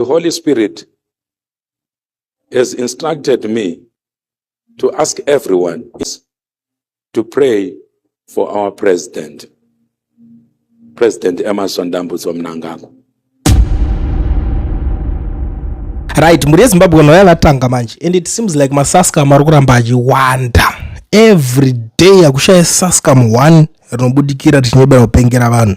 The Holy Spirit has instructed me to ask everyone to pray for our President Emerson Mnangagwa. Right, muri Zimbabwe no yavatanga manje, and it seems like masaska marikuramba achiwanda every day. Akushaya saska mu1 rinobudikira tichinyebera kupengera vanhu,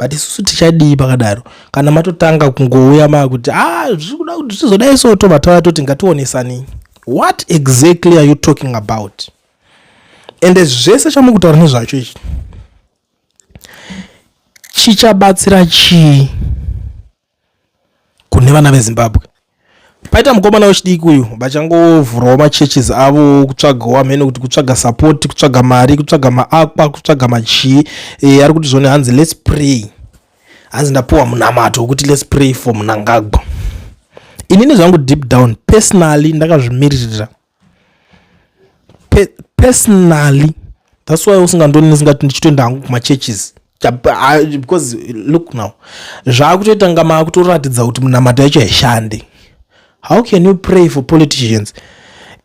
but isusu tichadii pakadaro kana matotanga kungouya makuti zvirikuda kuti tizodai soto vatava toti ngationesani. What exactly are you talking about? And zvese chamukutaura nezvacho ichi chichabatsira chii kune vana veZimbabwe? Paita mukomana wechidiki uyu vachangovhurawo machurches avo kutsvagawo amene kuti kutsvaga support, kutsvaga mari, kutsvaga maakwa, kutsvaga machii. Ari kuti zvone Hanzi let's pray. Hanzi ndapuwa munamato wekuti let's pray for Mnangagwa. Inini zvangu deep down personally ndakazvimirira. Personally that's why usingandoni nisingati ndichitoenda hangu kumachurches. Because look now, zvakutoita ngama kutoratidza kuti munamato yacho haishande. How can you pray for politicians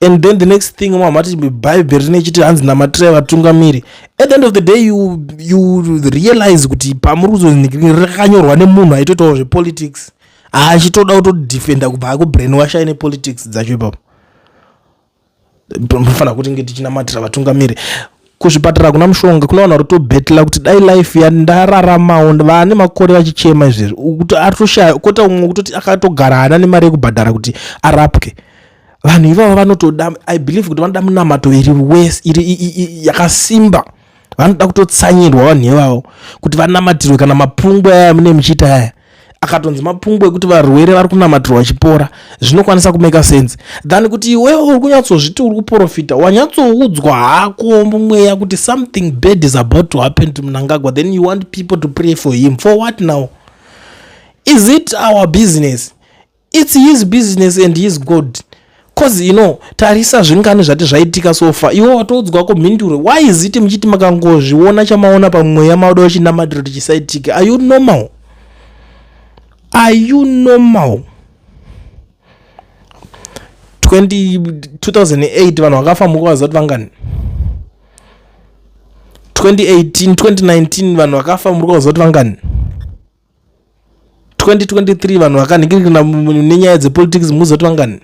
and then the next thing mamati Bible rinechiti Hanzi namatira vatungamiri? At the end of the day you realize kuti pamuruzo rakanyorwa nemunhu aitoitawo zvepolitics achitoda kutodefenda kubva kubrainwash ine politics dzacho ipapo. Mufana kuti nge tichinamatira vatungamiri. Kuzvipatara kuna mushonga kuna vanhu varikutobhetela kuti dai life yandararamawo vane makore vachichema izvezvi kuti aritoshaya kota umwe kutoti akatogara hana nemari yekubhadhara kuti arapwe. Vanhu ivavo vanotoda, I believe kuti vanoda munamato iri yakasimba. Vanoda kutotsanyirwa vanhu ivavo kuti vanamatirwe kana mapungwe aya mune muchita aya akatonzi mapungwe ekuti varwere vari kunamatirwa vachipora, zvinokwanisa kumeka sense than kuti iwewe uri kunyatsozviti uri kuprofita wanyatsoudzwa hako mumweya kuti something bad is about to happen to Mnangagwa, then you want people to pray for him. For what now? Is it our business? It's his business and his God. Cause tarisa zvingani zvati zvaitika sofa iwo watoudzwa ko mhinduro. Why is it muchiti makangozviona chamaona pamweya mauda wachinamatiro tichisaitika? Are you normal? Are you normal? 2008 vanhu vakafa mukuvaza kuti vangani? 2019 vanhu vakafa mukuvaza kuti vangani? 2023 vanhu vakaningirikana nenyaya dzepolitics mukuvaza kuti vangani?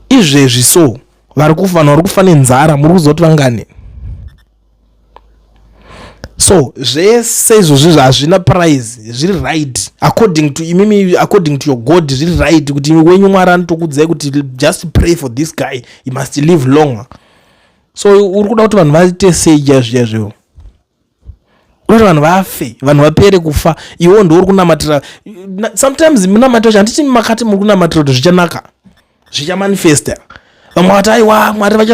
Izvezvi so vari kufa vanhu vari kufa nenzara muri kuziva kuti vangani? So zvese izvozvi hazvina prize, zviri right according to imimi, according to your God, zviri right kuti wenyu Mwari anotokudzai kuti just pray for this guy, he must live longer. So uri kuda kuti vanhu vaite sei izvozvo? Uri vanhu vafe, vanhu vapere kufa, iwo ndio uri kunamatira. Sometimes munamatira handiti makati muri kunamatira kuti zvichanaka, zvichamanifesta. Vamwe vati aiwa Mwari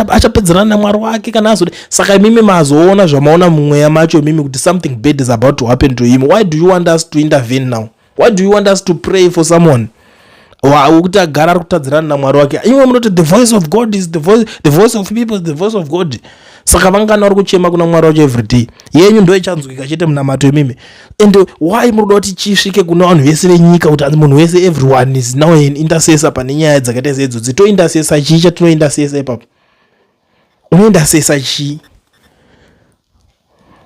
achapedzerana naMwari wake kana azode. Saka imimi mazoona zvamaona mumweya macho imimi kuti something bad is about to happen to him. Why do you want us to intervene now? Why do you want us to pray for someone kuti agara ari kutadzirana naMwari wake? Imwe munoti the voice of God is the voice of people is the voice of God. Saka vangana vari kuchema kuna Mwari wacho every day. Yenyu ndo ichanzwika chete munamato imimi. And why munoda kuti chisvike kuna vanhu vese venyika kuti munhu wese everyone is now an intercessor pane nyaya dzakaita seidzodzo? Tointercessor chii chatinointercessor ipapo? Unointercessor chii?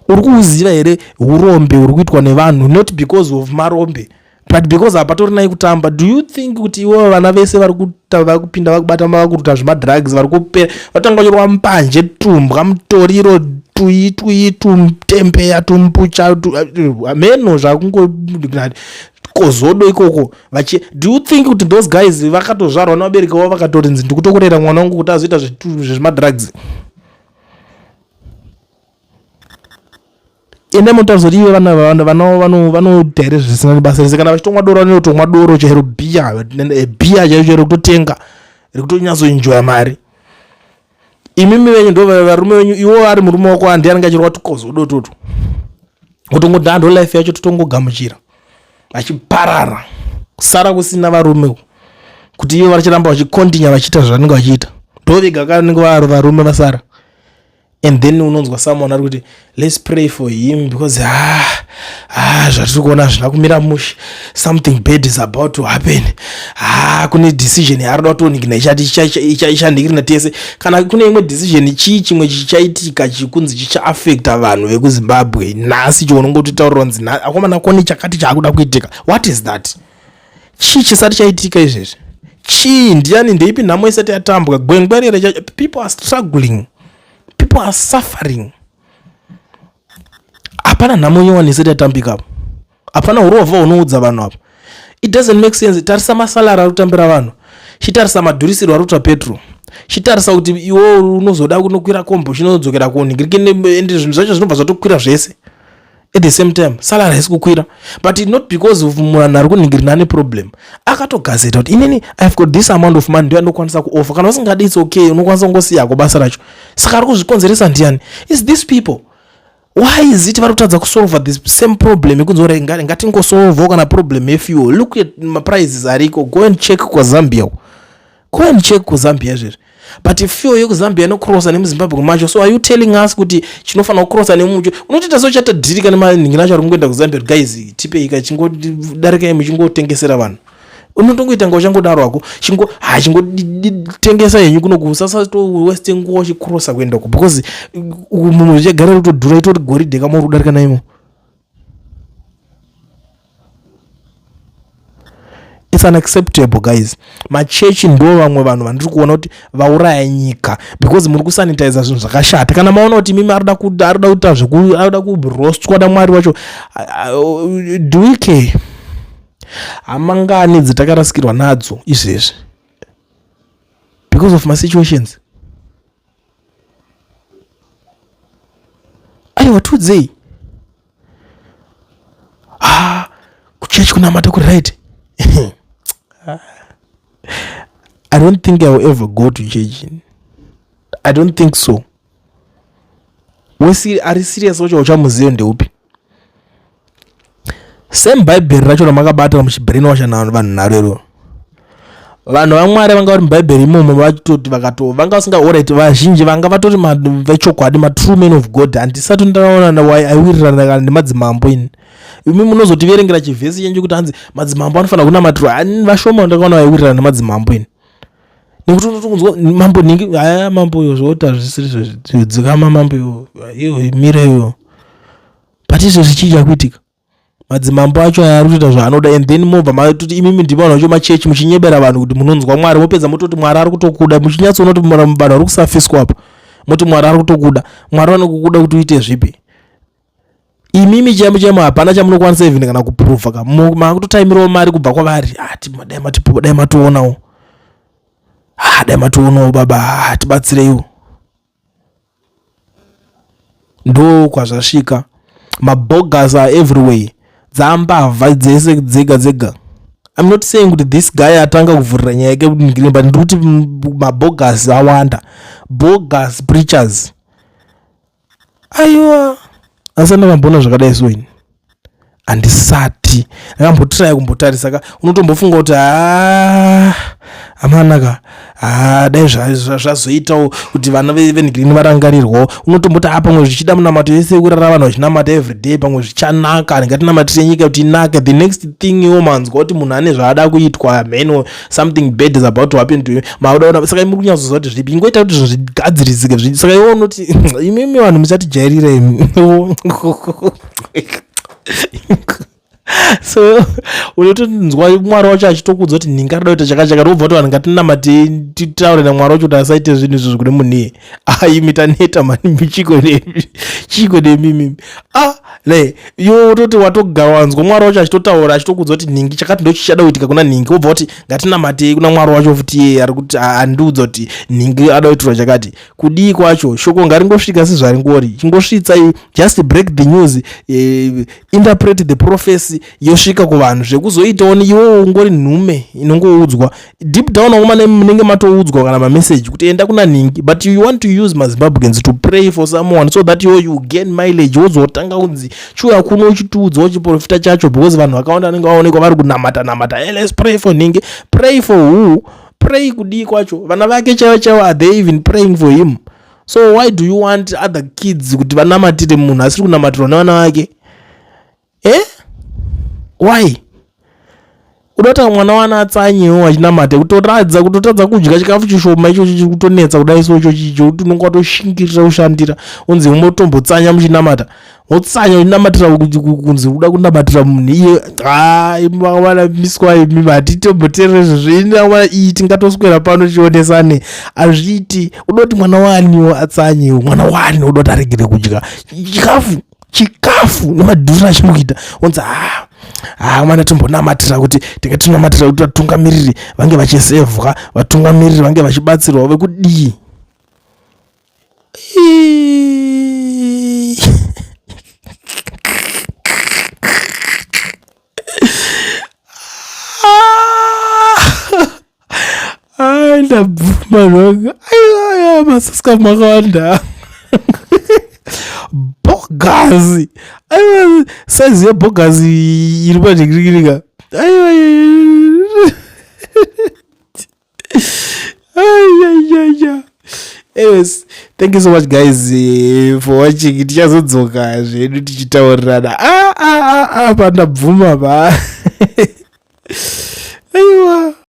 Uri kuziva here urombe uri kuitwa nevanhu, not because of marombe but because hapatorina kutamba? Do you think kuti iwo vana vese vari kupinda vakubata vakuruta zvemadrugs vari kupera vatanga kuchirwa mpanje, tumbwa, mutoriro, tuitui, tumtempeya, tumpucha, ameno zvakungodikati kozodo ikoko. Do you think kuti those guys vakatozvarwa nevabereki vavo vakatorinzi ndikutokurera mwana wangu kuti azoita zvemadrugs? Ende mutazo riwe vanotere zvisina basa rese kana vachitomwa doro vanotomwa doro chero bhiya chero kutotenga rikutonyazoenjoya mari. Imimi venyu ndo varume venyu, iwo ari murume wako handi anenge achirwa tukozodo toto kutongoti hando life yacho totongogamuchira vachiparara kusara kusina varume kuti ivo vachiramba vachikontinya vachiita zvavanenge vachiita. Ndo vega vanenge vari varume vasara. and then unonzwa someone ari kuti let's pray for him because zvatiri kuona zvina kumira mushe, something bad is about to happen, kune decision yaarida kutoningina ichandikirina tese, kana kune imwe decision chimwe chichaitika chikunzi chichaafecta vanhu vekuzimbabwe nhasi chounongototaurira kunzi akomana kone chakati chaakuda kuitika. What is that? Chisati chaitika izvezvi? Ndiani ndeipi nhamo isati yatambwa? Gwengwerere. People are struggling, people are suffering. Hapana nhamo nyowani isati yatambika apo, hapana urovha unoudza vanhu apo. It doesn't make sense. Tarisa masalara ari kutambira vanhu, chitarisa madhurisirwo ari kuita petrol, chitarisa kuti iwe unozoda kunokwira kombo chinodzokera kuoningirike, ende zvinhu zvacho zvinobva zvatokwira zvese at the same time. Salary haisi kukwira, but it's not because of munhu ari kuningirina ane problem. Akatogazeta kuti inini I've got this amount of money, ndio andokwanisa kuoffer. Kana usingadi it's okay, unokwanisa kungosiyako basa racho. Saka ari kuzvikonzeresa ndiani? It's these people. Why is it vari kutadza kusolve this same problem yekunzora ngatingosolve kana problem yefuel? Look at my prices ariko. Go and check kwa Zambia, go and check kwa Zambia zviri. But if fuel yekuzambia inocrossa nemuzimbabwe macho, so are you telling us kuti chinofana kucrossa nemucho? Unotoita so chatadhirika nemaningi acho ari kungoenda kuzambia kuti guys tipei chingodarika chingotengesera vanhu. Unotongoita nga uchangodaro ako chingoditengesa yenyu kuno kusasa to west nguwa chicrossa kuenda ku, because munhu chagara kutodhura itoti goridhe kama kudarika naimo. It's unacceptable guys. Machechi ndo vamwe vanhu vandiri kuona kuti vauraya nyika because muri kusanitize zvinhu zvakashata. Kana maona kuti mimi arida kuita arida kurostwa naMwari wacho, do we care? Amangani dzitakarasikirwa nadzo izvezvi because of my situations. Aiwa tudzei kuchechi kunamata kuri right. I don't think I will ever go to church. I don't think so. Are serious wacho uchamuziyo ndeupi? Same Bible racho ramakabata muchibrain washa vanhu narero. Vanhu vaMwari vanga vari muBhayibheri imomo vatoti vanga vasinga alright, vazhinji vanga vatori vechokwadi, true men of God. Handisati ndaona why aiwirirana nemadzimambo ini. Imi munozotiverengera chivhesi chenyu kuti hanzi madzimambo anofanira kunamatirwa. Vashoma ndakaona vaiwirirana nemadzimambo ini. Nekuti unotonzwa mambo ningi mambo yo zvota zvisiri zvidzikama mambo yo mira yo. But izvo zvichija kuitika. Madzimambo acho ari kuita zvaanoda, and then mobva matoti imimi ndivana vacho machechi muchinyebera vanhu kuti munonzwa Mwari, mopedza mototi Mwari ari kutokuda, muchinyatsoona kuti vanhu vari kusafiswa apo, moti Mwari ari kutokuda. Mwari anokukuda kuti uite zvipi? Imimi chemo hapana chamunokwanisa even kana kuprova makutotaimirawo mari kubva kwavari. Dai matoonawo, dai matoonawo baba, tibatsireiwo. Ndo kwazvasvika. Mabogas are everywhere. Dzambavha dzese dzega. I'm not saying kuti this guy atanga kuvhurira nyaya yake kuningirira, but ndikuti mabogas awanda, bogus preachers. Aiwa, asana vambona zvakadai so ini. Handisati ndakambotiraya kumbotarisa ka, unotombofunga kuti amanaka dai zvazoitawo kuti vana veNigirini varangarirwawo. Unotomboti pamwe zvichida munamato yese kurara vanhu vachinamata everyday, pamwe zvichanaka, ngatinamatire nyika kuti inake. The next thing iwo manzwa kuti munhu ane zvaada kuitwa, man, something bad is about to happen to you. Maudaona saka muri kunyatsoziva kuti zvipi, ingoita kuti zvigadzirisike. Saka iwo unoti imimi vanhu muchatijairira imi. So unotonzwa Mwari wacho achitokudza kuti ningi arida kuita chakachaka, robva kuti vanhu ngatinamate titaure naMwari wacho kuti asaite zvinhu izvo zviri muniye. Imi taneta mani chiko nemimi. Yo toti watogara wanzwa Mwari wacho achitotaura achitokudza kuti ningi chakati ndo chichada kuitika kuna ningi, wobva kuti ngatinamate kuna Mwari wacho futi ari kuti andiudza kuti ningi ada kuitirwa chakati. Kudii kwacho shoko ngaringosvika sezvaringori, chingosvitsa, just break the news, interpret the prophecy, yosvika kuvanhu. Zvekuzoitawo iwo ungori nhume inongoudzwa deep down omane munenge matoudzwa kana mamessage kuti enda kuna ningi, but you want to use Zimbabweans to pray for someone so that you gain mileage. Wozotanga kunzi chuya kuno uchitiudza uchiprofita chacho, because vanhu vakawanda vanenge vaonekwa vari kunamata. Let's pray for ningi. Pray for who? Pray kudii kwacho? Vana vake chaivo are they even praying for him? So why do you want other kids kuti vanamatire munhu asiri kunamatirwa nevana vake? Why? Udota mwana wana atsanyewo achinamata kutotadza kudya chikafu chishoma ichocho chiri kutonetsa kudai so ichochicho kuti unenge watoshingirira kushandira unzi unotombotsanya muchinamata wotsanya uchinamatira kunzi uda kunamatira munhu iye wana miswa imi hatitomboteerere zvezvinowana iyi tingatoswera pano chionesane azviiti. Udoti mwana waniwo atsanyewo mwana wani udoti aregere kudya chikafu nemadhuri achimukuita unzi mwana tombonamatira kuti tikatinamatira kuti vatungamiriri vange vachisevhwa, vatungamiriri vange vachibatsirwa vekudii. Ndabvuma zvanga aiwa masaska makawanda bogazi aiwa saizi yebogazi iri padhikirikirika aiwa. Anyways, thank you so much guys for watching. Tichazodzoka zvedu tichitaurirana pandabvuma pa